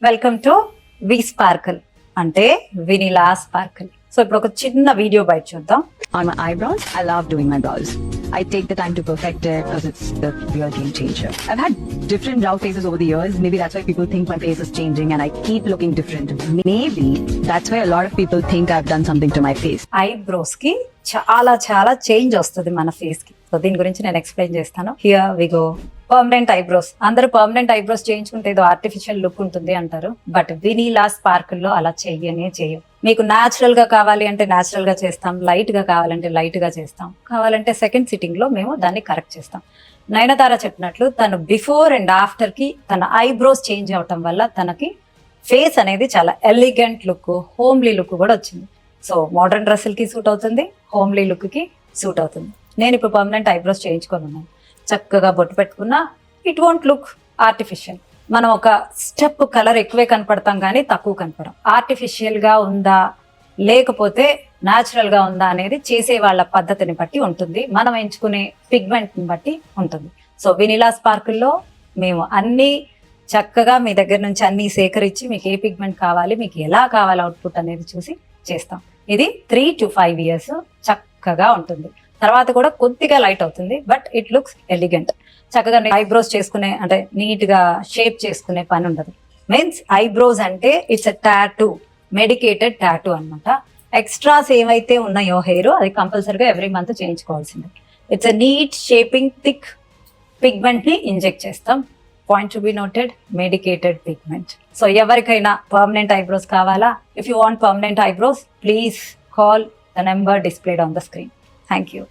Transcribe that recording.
Welcome to V sprinkle అంటే వినిలా sprinkle. So ఇప్పుడు ఒక చిన్న వీడియో బయట చూద్దాం. On my eyebrows, I love doing my brows. I take the time to perfect it because it's the real game changer. I've had different brow phases over the years. Maybe that's why people think my face is changing and I keep looking different. Maybe that's why a lot of people think I've done something to my face. Eyebrows కి చాలా చాలా change వస్తుంది మన face కి. So దీని గురించి నేను explain చేస్తాను. Here we go. Permanent eyebrows. అందరూ పర్మనెంట్ ఐబ్రోస్ చేయించుకుంటే ఏదో ఆర్టిఫిషియల్ లుక్ ఉంటుంది అంటారు, బట్ వినీలా స్పార్కిల్ లో అలా చెయ్యం. మీకు న్యాచురల్ గా కావాలి అంటే న్యాచురల్ గా చేస్తాం, లైట్ గా కావాలంటే లైట్ గా చేస్తాం, కావాలంటే సెకండ్ సిట్టింగ్ లో మేము దాన్ని కరెక్ట్ చేస్తాం. నయనతార చెప్పినట్లు తను బిఫోర్ అండ్ ఆఫ్టర్ కి తన ఐబ్రోస్ చేంజ్ అవటం వల్ల తనకి ఫేస్ అనేది చాలా ఎలిగెంట్ లుక్, హోమ్లీ లుక్ కూడా వచ్చింది. సో మోడర్న్ డ్రెస్సులకి సూట్ అవుతుంది, హోమ్లీ లుక్ కి సూట్ అవుతుంది. నేను ఇప్పుడు పర్మనెంట్ ఐబ్రోస్ చేయించుకొని ఉన్నాను. చక్కగా బొట్టు పెట్టుకున్నా ఇట్ వోంట్ లుక్ ఆర్టిఫిషియల్. మనం ఒక స్టెప్ కలర్ ఎక్కువే కనపడతాం కానీ తక్కువ కనపడం. ఆర్టిఫిషియల్ గా ఉందా లేకపోతే న్యాచురల్ గా ఉందా అనేది చేసే వాళ్ళ పద్ధతిని బట్టి ఉంటుంది, మనం ఎంచుకునే పిగ్మెంట్ ని బట్టి ఉంటుంది. సో వినిలా స్పార్కిల్లో మేము అన్ని చక్కగా మీ దగ్గర నుంచి అన్ని సేకరించి మీకు ఏ పిగ్మెంట్ కావాలి, మీకు ఎలా కావాలి అవుట్పుట్ అనేది చూసి చేస్తాం. ఇది 3 to 5 years చక్కగా ఉంటుంది. తర్వాత కూడా కొద్దిగా లైట్ అవుతుంది, బట్ ఇట్ లుక్స్ ఎలిగెంట్. చక్కగా ఐబ్రోస్ చేసుకునే అంటే నీట్ గా షేప్ చేసుకునే పని ఉండదు. మీన్స్ ఐబ్రోస్ అంటే it's a tattoo, medicated tattoo అనమాట. ఎక్స్ట్రాస్ ఏవైతే ఉన్నాయో హెయిర్ అది కంపల్సరీగా ఎవ్రీ మంత్ చేయించుకోవాల్సిందే. It's a neat shaping thick pigment ని ఇంజెక్ట్ చేస్తాం. Point to be noted, medicated pigment. So ఎవరికైనా పర్మనెంట్ ఐబ్రోస్ కావాలా, if you want permanent eyebrows please call the number displayed on the screen. Thank you.